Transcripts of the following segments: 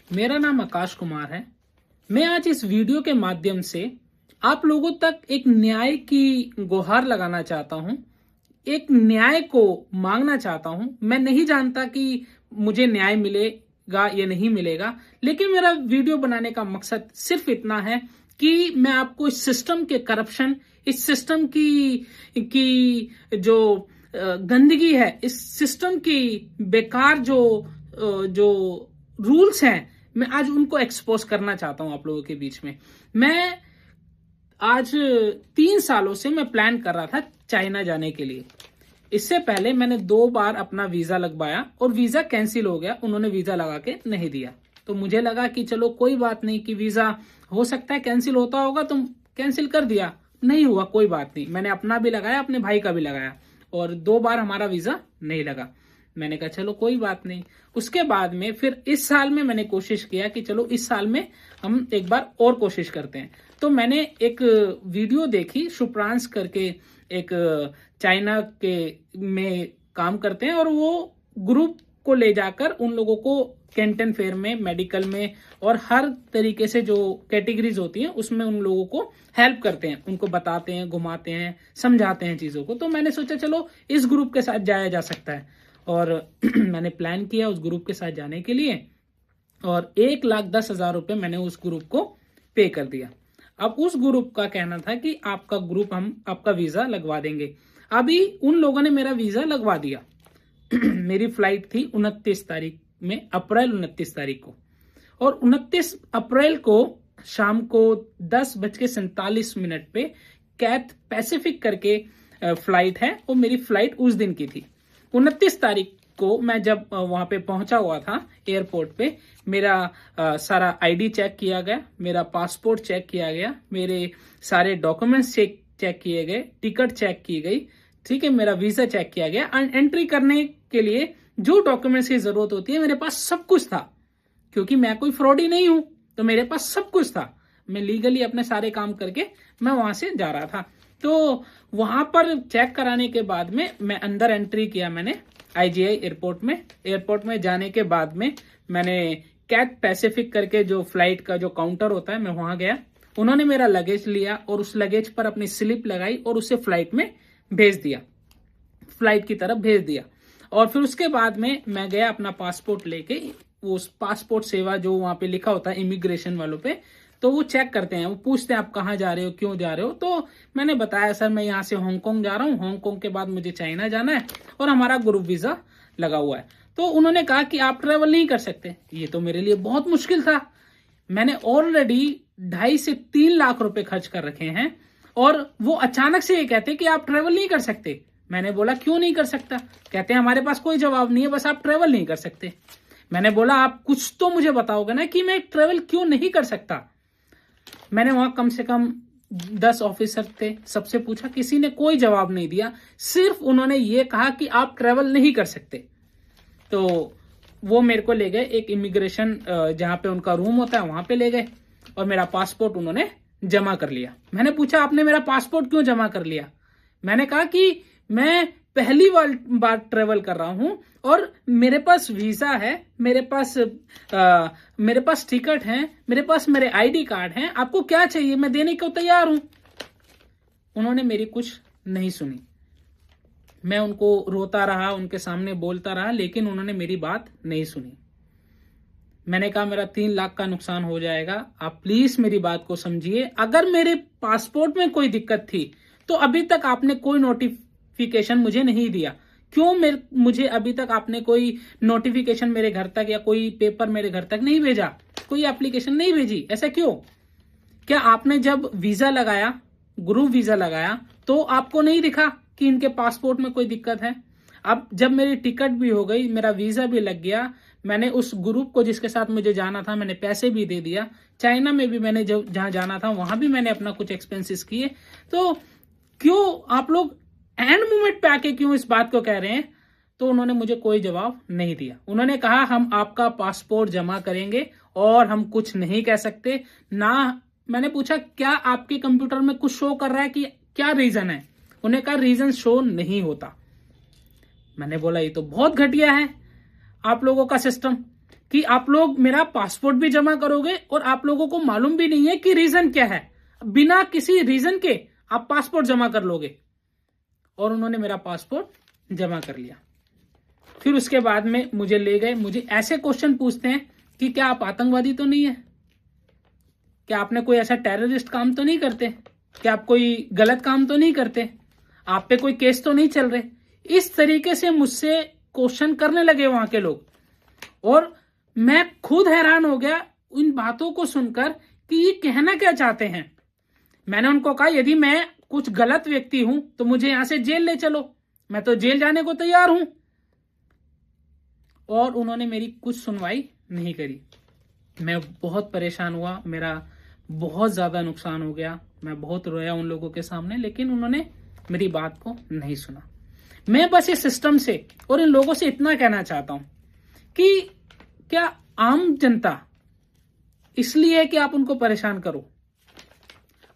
मेरा नाम आकाश कुमार है। मैं आज इस वीडियो के माध्यम से आप लोगों तक एक न्याय की गुहार लगाना चाहता हूं, एक न्याय को मांगना चाहता हूं। मैं नहीं जानता कि मुझे न्याय मिलेगा या नहीं मिलेगा, लेकिन मेरा वीडियो बनाने का मकसद सिर्फ इतना है कि मैं आपको इस सिस्टम के करप्शन, इस सिस्टम की जो गंदगी है, इस सिस्टम की बेकार जो रूल्स हैं, मैं आज उनको एक्सपोज करना चाहता हूं आप लोगों के बीच में। मैं आज 3 सालों से मैं प्लान कर रहा था चाइना जाने के लिए। इससे पहले मैंने 2 बार अपना वीजा लगवाया और वीजा कैंसिल हो गया, उन्होंने वीजा लगा के नहीं दिया। तो मुझे लगा कि चलो कोई बात नहीं, कि वीजा हो सकता है कैंसिल होता होगा, तो कैंसिल कर दिया। नहीं हुआ, कोई बात नहीं। मैंने अपना भी लगाया, अपने भाई का भी लगाया, और 2 बार हमारा वीजा नहीं लगा। मैंने कहा चलो कोई बात नहीं। उसके बाद में फिर इस साल में मैंने कोशिश किया कि चलो इस साल में हम एक बार और कोशिश करते हैं। तो मैंने एक वीडियो देखी, शुप्रांस करके एक चाइना के में काम करते हैं, और वो ग्रुप को ले जाकर उन लोगों को कैंटन फेयर में, मेडिकल में और हर तरीके से जो कैटेगरीज होती हैं उसमें उन लोगों को हेल्प करते हैं, उनको बताते हैं, घुमाते हैं, समझाते हैं चीजों को। तो मैंने सोचा चलो इस ग्रुप के साथ जाया जा सकता है, और मैंने प्लान किया उस ग्रुप के साथ जाने के लिए, और 1,10,000 रुपए मैंने उस ग्रुप को पे कर दिया। अब उस ग्रुप का कहना था कि आपका ग्रुप, हम आपका वीजा लगवा देंगे। अभी उन लोगों ने मेरा वीजा लगवा दिया। मेरी फ्लाइट थी 29 तारीख में, अप्रैल 29 तारीख को, और 29 अप्रैल को शाम को 10:47 पे कैथ पैसिफिक करके फ्लाइट है, और मेरी फ्लाइट उस दिन की थी। 29 तारीख को मैं जब वहां पे पहुंचा हुआ था एयरपोर्ट पे, मेरा सारा आईडी चेक किया गया, मेरा पासपोर्ट चेक किया गया, मेरे सारे डॉक्यूमेंट्स चेक किए गए, टिकट चेक की गई, ठीक है, मेरा वीजा चेक किया गया। एंट्री करने के लिए जो डॉक्यूमेंट्स की जरूरत होती है मेरे पास सब कुछ था, क्योंकि मैं कोई फ्रॉडी नहीं हूं, तो मेरे पास सब कुछ था। मैं लीगली अपने सारे काम करके मैं वहां से जा रहा था। तो वहां पर चेक कराने के बाद में मैं अंदर एंट्री किया, मैंने आईजीआई एयरपोर्ट में जाने के बाद में मैंने कैथ पैसिफिक करके जो फ्लाइट का जो काउंटर होता है, मैं वहां गया। उन्होंने मेरा लगेज लिया और उस लगेज पर अपनी स्लिप लगाई और उसे फ्लाइट में भेज दिया, फ्लाइट की तरफ भेज दिया। और फिर उसके बाद में मैं गया अपना पासपोर्ट लेके, उस पासपोर्ट सेवा जो वहां पे लिखा होता है इमिग्रेशन वालों पे, तो वो चेक करते हैं, वो पूछते हैं आप कहाँ जा रहे हो, क्यों जा रहे हो। तो मैंने बताया सर मैं यहाँ से हांगकांग जा रहा हूँ, हांगकांग के बाद मुझे चाइना जाना है और हमारा ग्रुप वीजा लगा हुआ है। तो उन्होंने कहा कि आप ट्रेवल नहीं कर सकते। ये तो मेरे लिए बहुत मुश्किल था। मैंने ऑलरेडी 2.5 से 3 लाख रुपए खर्च कर रखे हैं, और वो अचानक से ये कहते कि आप ट्रेवल नहीं कर सकते। मैंने बोला क्यों नहीं कर सकता? कहते हैं हमारे पास कोई जवाब नहीं है, बस आप ट्रेवल नहीं कर सकते। मैंने बोला आप कुछ तो मुझे बताओगे ना कि मैं ट्रेवल क्यों नहीं कर सकता। मैंने वहां कम से कम 10 ऑफिसर थे, सबसे पूछा, किसी ने कोई जवाब नहीं दिया। सिर्फ उन्होंने ये कहा कि आप ट्रेवल नहीं कर सकते। तो वो मेरे को ले गए एक इमिग्रेशन जहां पे उनका रूम होता है, वहां पे ले गए, और मेरा पासपोर्ट उन्होंने जमा कर लिया। मैंने पूछा आपने मेरा पासपोर्ट क्यों जमा कर लिया? मैंने कहा कि मैं पहली बार ट्रेवल कर रहा हूं और मेरे पास वीजा है, मेरे पास टिकट है, मेरे पास मेरे आईडी कार्ड हैं, आपको क्या चाहिए, मैं देने को तैयार हूं। उन्होंने मेरी कुछ नहीं सुनी। मैं उनको रोता रहा, उनके सामने बोलता रहा, लेकिन उन्होंने मेरी बात नहीं सुनी। मैंने कहा मेरा 3 लाख का नुकसान हो जाएगा, आप प्लीज मेरी बात को समझिए। अगर मेरे पासपोर्ट में कोई दिक्कत थी तो अभी तक आपने कोई नोटिफिकेशन मुझे नहीं दिया। क्यों मुझे अभी तक आपने कोई नोटिफिकेशन मेरे घर तक या कोई पेपर मेरे घर तक नहीं भेजा, कोई एप्लीकेशन नहीं भेजी? ऐसा क्यों? क्या आपने जब वीजा लगाया, ग्रुप वीजा लगाया, तो आपको नहीं दिखा कि इनके पासपोर्ट में कोई दिक्कत है? अब जब मेरी टिकट भी हो गई, मेरा वीजा भी लग गया, मैंने उस ग्रुप को जिसके साथ मुझे जाना था मैंने पैसे भी दे दिया, चाइना में भी मैंने जहां जाना था वहां भी मैंने अपना कुछ एक्सपेंसेस किए, तो क्यों आप लोग एंड मोमेंट पे आके क्यों इस बात को कह रहे हैं? तो उन्होंने मुझे कोई जवाब नहीं दिया। उन्होंने कहा हम आपका पासपोर्ट जमा करेंगे और हम कुछ नहीं कह सकते ना। मैंने पूछा क्या आपके कंप्यूटर में कुछ शो कर रहा है कि क्या रीजन है? उन्हें कहा रीजन शो नहीं होता। मैंने बोला ये तो बहुत घटिया है आप लोगों का सिस्टम। कि आप लोग मेरा पासपोर्ट भी जमा करोगे और आप लोगों को मालूम भी नहीं है कि रीजन क्या है, बिना किसी रीजन के आप पासपोर्ट जमा कर लोगे। और उन्होंने मेरा पासपोर्ट जमा कर लिया। फिर उसके बाद में मुझे ले गए, मुझे ऐसे क्वेश्चन पूछते हैं कि क्या आप आतंकवादी तो नहीं है, क्या आपने कोई ऐसा टेररिस्ट काम तो नहीं करते, क्या आप कोई गलत काम तो नहीं करते, आप पे कोई केस तो नहीं चल रहे। इस तरीके से मुझसे क्वेश्चन करने लगे वहां के लोग, और मैं खुद हैरान हो गया इन बातों को सुनकर कि ये कहना क्या चाहते हैं। मैंने उनको कहा यदि मैं कुछ गलत व्यक्ति हूं तो मुझे यहां से जेल ले चलो, मैं तो जेल जाने को तैयार हूं। और उन्होंने मेरी कुछ सुनवाई नहीं करी। मैं बहुत परेशान हुआ, मेरा बहुत ज्यादा नुकसान हो गया, मैं बहुत रोया उन लोगों के सामने, लेकिन उन्होंने मेरी बात को नहीं सुना। मैं बस इस सिस्टम से और इन लोगों से इतना कहना चाहता हूं कि क्या आम जनता इसलिए है कि आप उनको परेशान करो।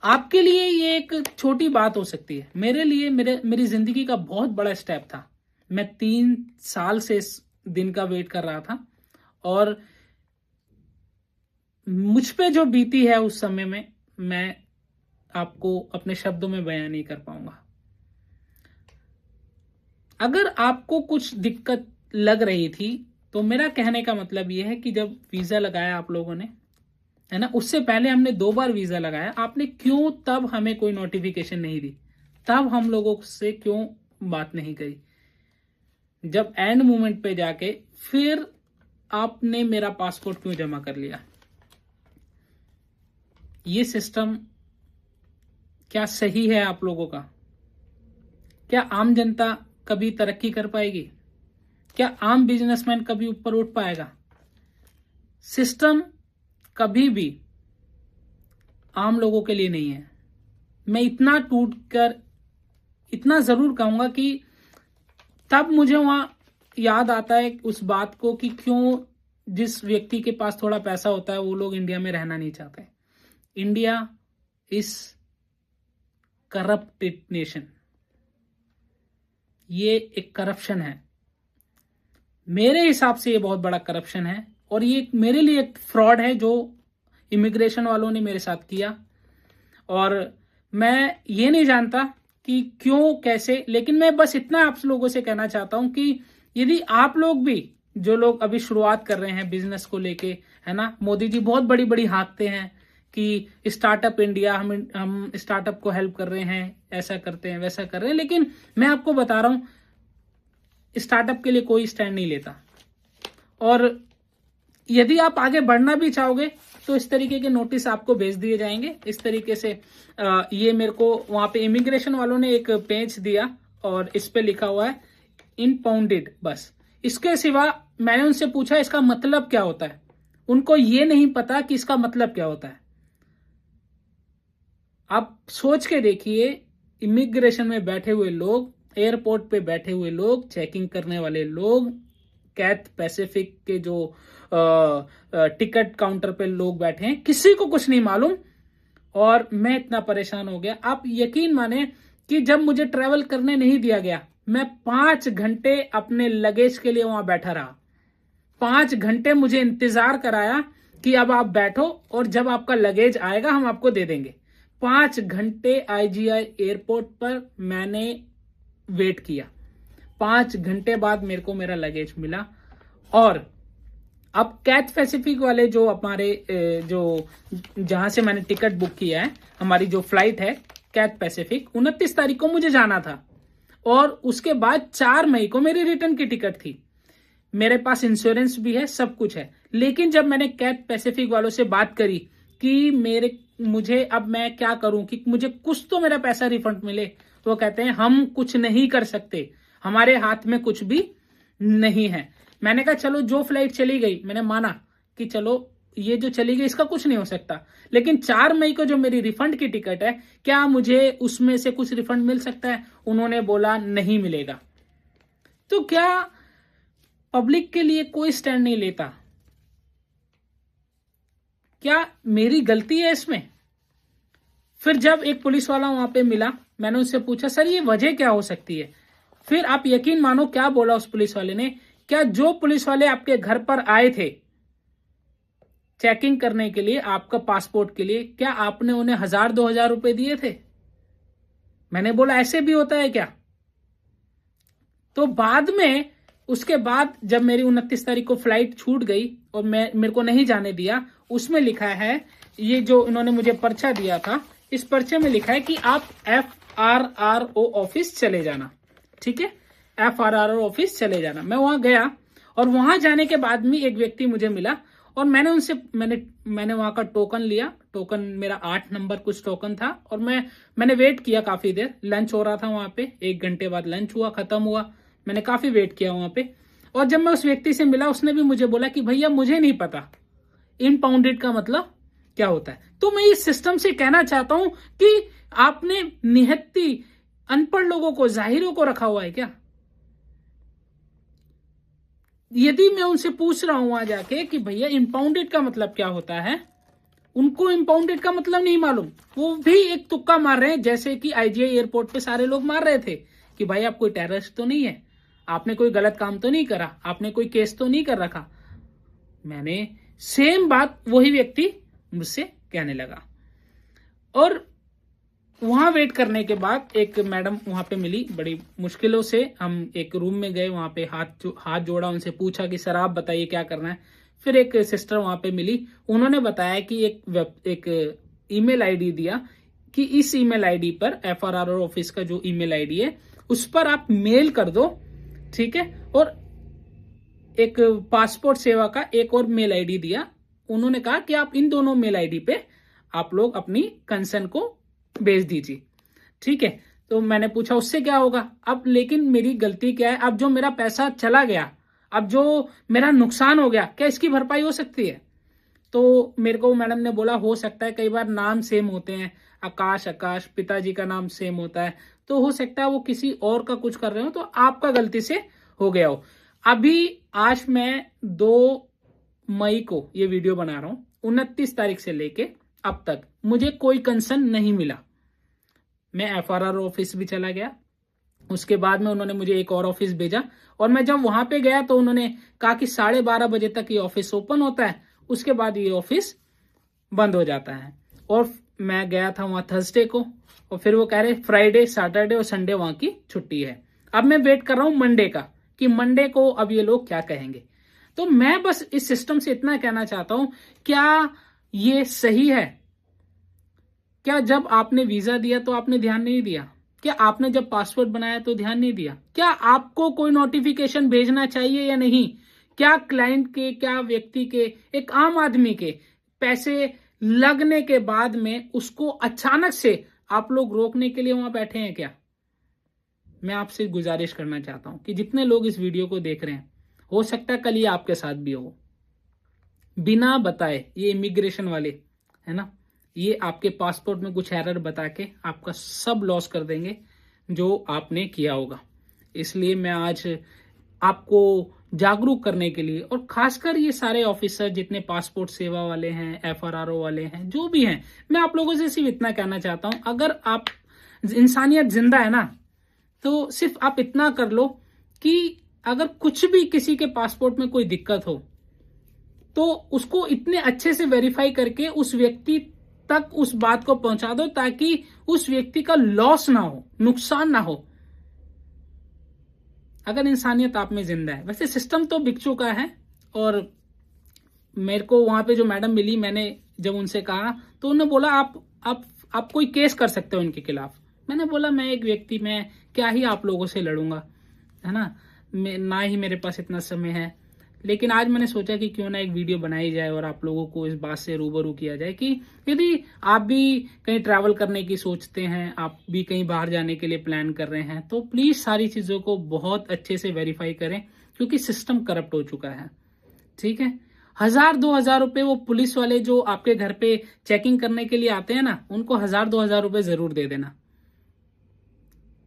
आपके लिए ये एक छोटी बात हो सकती है, मेरे लिए मेरी जिंदगी का बहुत बड़ा स्टेप था। मैं 3 साल से इस दिन का वेट कर रहा था, और मुझ पे जो बीती है उस समय में मैं आपको अपने शब्दों में बयान नहीं कर पाऊंगा। अगर आपको कुछ दिक्कत लग रही थी तो मेरा कहने का मतलब यह है कि जब वीजा लगाया आप लोगों ने, है ना, उससे पहले हमने 2 बार वीजा लगाया, आपने क्यों तब हमें कोई नोटिफिकेशन नहीं दी, तब हम लोगों से क्यों बात नहीं करी। जब एंड मोमेंट पे जाके फिर आपने मेरा पासपोर्ट क्यों जमा कर लिया। ये सिस्टम क्या सही है आप लोगों का? क्या आम जनता कभी तरक्की कर पाएगी? क्या आम बिजनेसमैन कभी ऊपर उठ पाएगा? सिस्टम कभी भी आम लोगों के लिए नहीं है। मैं इतना टूटकर इतना जरूर कहूंगा कि तब मुझे वहां याद आता है उस बात को कि क्यों जिस व्यक्ति के पास थोड़ा पैसा होता है वो लोग इंडिया में रहना नहीं चाहते। इंडिया इज करप्टेड नेशन, ये एक करप्शन है। मेरे हिसाब से ये बहुत बड़ा करप्शन है, और ये मेरे लिए एक फ्रॉड है जो इमिग्रेशन वालों ने मेरे साथ किया। और मैं ये नहीं जानता कि क्यों कैसे, लेकिन मैं बस इतना आप लोगों से कहना चाहता हूं कि यदि आप लोग भी, जो लोग अभी शुरुआत कर रहे हैं बिजनेस को लेके, है ना, मोदी जी बहुत बड़ी बड़ी हाँकते हैं कि स्टार्टअप इंडिया, हम स्टार्टअप को हेल्प कर रहे हैं, ऐसा करते हैं वैसा कर रहे हैं, लेकिन मैं आपको बता रहा हूं स्टार्टअप के लिए कोई स्टैंड नहीं लेता। और यदि आप आगे बढ़ना भी चाहोगे तो इस तरीके के नोटिस आपको भेज दिए जाएंगे। इस तरीके से ये मेरे को वहां पे इमिग्रेशन वालों ने एक पेज दिया और इस पे लिखा हुआ है इम्पाउंडेड, बस। इसके सिवा मैंने उनसे पूछा इसका मतलब क्या होता है, उनको ये नहीं पता कि इसका मतलब क्या होता है। आप सोच के देखिए, इमिग्रेशन में बैठे हुए लोग, एयरपोर्ट पे बैठे हुए लोग, चेकिंग करने वाले लोग, कैथ पैसिफिक के जो टिकट काउंटर पे लोग बैठे हैं, किसी को कुछ नहीं मालूम। और मैं इतना परेशान हो गया, आप यकीन माने कि जब मुझे ट्रेवल करने नहीं दिया गया, मैं 5 घंटे अपने लगेज के लिए वहां बैठा रहा। 5 घंटे मुझे इंतजार कराया कि अब आप बैठो और जब आपका लगेज आएगा हम आपको दे देंगे। 5 घंटे IGI एयरपोर्ट पर मैंने वेट किया। 5 घंटे बाद मेरे को मेरा लगेज मिला। और अब कैथ पैसिफिक वाले जो हमारे जो जहां से मैंने टिकट बुक किया है, हमारी जो फ्लाइट है कैथ पैसिफिक, 29 तारीख को मुझे जाना था, और उसके बाद 4 मई को मेरी रिटर्न की टिकट थी। मेरे पास इंश्योरेंस भी है, सब कुछ है। लेकिन जब मैंने कैथ पैसिफिक वालों से बात करी कि मुझे अब मैं क्या करूं कि मुझे कुछ तो मेरा पैसा रिफंड मिले, तो वो कहते हैं हम कुछ नहीं कर सकते, हमारे हाथ में कुछ भी नहीं है। मैंने कहा चलो जो फ्लाइट चली गई, मैंने माना कि चलो ये जो चली गई इसका कुछ नहीं हो सकता, लेकिन 4 मई को जो मेरी रिफंड की टिकट है, क्या मुझे उसमें से कुछ रिफंड मिल सकता है? उन्होंने बोला नहीं मिलेगा। तो क्या पब्लिक के लिए कोई स्टैंड नहीं लेता? क्या मेरी गलती है इसमें? फिर जब एक पुलिस वाला वहां पे मिला, मैंने उससे पूछा सर ये वजह क्या हो सकती है? फिर आप यकीन मानो क्या बोला उस पुलिस वाले ने, क्या जो पुलिस वाले आपके घर पर आए थे चेकिंग करने के लिए, आपका पासपोर्ट के लिए, क्या आपने उन्हें 1000-2000 रुपए दिए थे? मैंने बोला ऐसे भी होता है क्या? तो बाद में, उसके बाद जब मेरी 29 तारीख को फ्लाइट छूट गई और मेरे को नहीं जाने दिया, उसमें लिखा है, ये जो इन्होंने मुझे पर्चा दिया था, इस पर्चे में लिखा है कि आप FRRO ऑफिस चले जाना। ठीक है, FRRO ऑफिस चले जाना। मैं वहां गया और वहां जाने के बाद में एक व्यक्ति मुझे मिला और मैंने वहां का टोकन लिया। टोकन मेरा 8 नंबर कुछ टोकन था और मैंने वेट किया काफी देर। लंच हो रहा था वहां पे, 1 घंटे बाद लंच हुआ, खत्म हुआ। मैंने काफी वेट किया वहां पे और जब मैं उस व्यक्ति से मिला, उसने भी मुझे बोला कि भैया मुझे नहीं पता इम्पाउंडेड का मतलब क्या होता है। तो मैं इस सिस्टम से कहना चाहता हूं कि आपने निहत्ती अनपढ़ लोगों को, जाहिरों को रखा हुआ है क्या? यदि मैं उनसे पूछ रहा हूं वहां जाके कि भैया इम्पाउंडेड का मतलब क्या होता है, उनको इम्पाउंडेड का मतलब नहीं मालूम। वो भी एक तुक्का मार रहे हैं, जैसे कि IGI एयरपोर्ट पे सारे लोग मार रहे थे कि भाई आप कोई टेररिस्ट तो नहीं है, आपने कोई गलत काम तो नहीं करा, आपने कोई केस तो नहीं कर रखा। मैंने सेम बात वही व्यक्ति मुझसे कहने लगा। और वहां वेट करने के बाद एक मैडम वहां पे मिली, बड़ी मुश्किलों से हम एक रूम में गए, वहां पे हाथ जोड़ा, उनसे पूछा कि सर आप बताइए क्या करना है। फिर एक सिस्टर वहां पे मिली, उन्होंने बताया कि एक ईमेल आईडी दिया कि इस ईमेल आईडी पर, FRRO ऑफिस का जो ईमेल आईडी है उस पर आप मेल कर दो। ठीक है, और एक पासपोर्ट सेवा का एक और मेल आईडी दिया। उन्होंने कहा कि आप इन दोनों मेल आईडी पे आप लोग अपनी कंसर्न को भेज दीजिए। ठीक है, तो मैंने पूछा उससे क्या होगा। अब लेकिन मेरी गलती क्या है, अब जो मेरा पैसा चला गया, अब जो मेरा नुकसान हो गया, क्या इसकी भरपाई हो सकती है? तो मेरे को मैडम ने बोला हो सकता है, कई बार नाम सेम होते हैं, आकाश, पिताजी का नाम सेम होता है, तो हो सकता है वो किसी और का कुछ कर रहे हो, तो आपका गलती से हो गया हो। अभी आज मैं 2 मई को ये वीडियो बना रहा हूं, 29 तारीख से लेके अब तक मुझे कोई कंसर्न नहीं मिला। मैं FRRO ऑफिस भी चला गया, उसके बाद में उन्होंने मुझे एक और ऑफिस भेजा और मैं जब वहां पे गया तो उन्होंने कहा कि 12:30 बजे तक ये ऑफिस ओपन होता है, उसके बाद ये ऑफिस बंद हो जाता है। और मैं गया था वहां थर्सडे को और फिर वो कह रहे फ्राइडे, सैटरडे और संडे वहां की छुट्टी है। अब मैं वेट कर रहा हूं मंडे का कि मंडे को अब ये लोग क्या कहेंगे। तो मैं बस इस सिस्टम से इतना कहना चाहता हूं, क्या ये सही है? क्या जब आपने वीजा दिया तो आपने ध्यान नहीं दिया? क्या आपने जब पासपोर्ट बनाया तो ध्यान नहीं दिया? क्या आपको कोई नोटिफिकेशन भेजना चाहिए या नहीं? क्या क्लाइंट के, क्या व्यक्ति के, एक आम आदमी के पैसे लगने के बाद में उसको अचानक से आप लोग रोकने के लिए वहां बैठे हैं क्या? मैं आपसे गुजारिश करना चाहता हूं कि जितने लोग इस वीडियो को देख रहे हैं, हो सकता है कल ये आपके साथ भी हो। बिना बताए ये इमिग्रेशन वाले, है ना, ये आपके पासपोर्ट में कुछ एरर बता के आपका सब लॉस कर देंगे जो आपने किया होगा। इसलिए मैं आज आपको जागरूक करने के लिए, और खासकर ये सारे ऑफिसर जितने पासपोर्ट सेवा वाले हैं, FRRO वाले हैं, जो भी हैं, मैं आप लोगों से सिर्फ इतना कहना चाहता हूं, अगर आप, इंसानियत जिंदा है ना, तो सिर्फ आप इतना कर लो कि अगर कुछ भी किसी के पासपोर्ट में कोई दिक्कत हो तो उसको इतने अच्छे से वेरीफाई करके उस व्यक्ति तक उस बात को पहुंचा दो ताकि उस व्यक्ति का लॉस ना हो, नुकसान ना हो, अगर इंसानियत आप में जिंदा है। वैसे सिस्टम तो बिक चुका है। और मेरे को वहां पे जो मैडम मिली, मैंने जब उनसे कहा तो उन्होंने बोला आप कोई केस कर सकते हो उनके खिलाफ। मैंने बोला मैं एक व्यक्ति, मैं क्या ही आप लोगों से लड़ूंगा, है ना, ना ही मेरे पास इतना समय है। लेकिन आज मैंने सोचा कि क्यों ना एक वीडियो बनाई जाए और आप लोगों को इस बात से रूबरू किया जाए कि यदि आप भी कहीं ट्रैवल करने की सोचते हैं, आप भी कहीं बाहर जाने के लिए प्लान कर रहे हैं, तो प्लीज सारी चीजों को बहुत अच्छे से वेरीफाई करें, क्योंकि सिस्टम करप्ट हो चुका है। ठीक है, 1000-2000 रुपए वो पुलिस वाले जो आपके घर पे चेकिंग करने के लिए आते हैं ना, उनको 1000-2000 रुपए जरूर दे देना।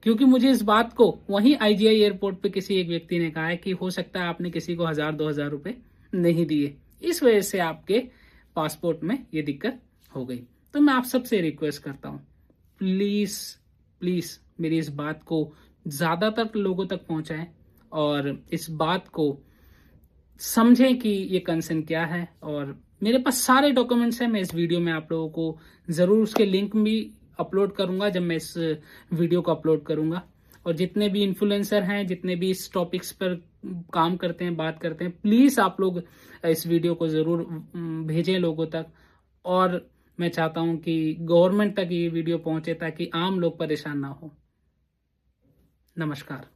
क्योंकि मुझे इस बात को वहीं IGI एयरपोर्ट पे किसी एक व्यक्ति ने कहा है कि हो सकता है आपने किसी को 1000-2000 रुपए नहीं दिए, इस वजह से आपके पासपोर्ट में ये दिक्कत हो गई। तो मैं आप सबसे रिक्वेस्ट करता हूं, प्लीज प्लीज मेरी इस बात को ज्यादातर लोगों तक पहुंचाएं और इस बात को समझें कि ये कंसर्न क्या है। और मेरे पास सारे डॉक्यूमेंट्स हैं, मैं इस वीडियो में आप लोगों को ज़रूर उसके लिंक भी अपलोड करूंगा जब मैं इस वीडियो को अपलोड करूंगा। और जितने भी इन्फ्लुएंसर हैं, जितने भी इस टॉपिक्स पर काम करते हैं, बात करते हैं, प्लीज़ आप लोग इस वीडियो को ज़रूर भेजें लोगों तक। और मैं चाहता हूं कि गवर्नमेंट तक ये वीडियो पहुंचे ताकि आम लोग परेशान ना हो। नमस्कार।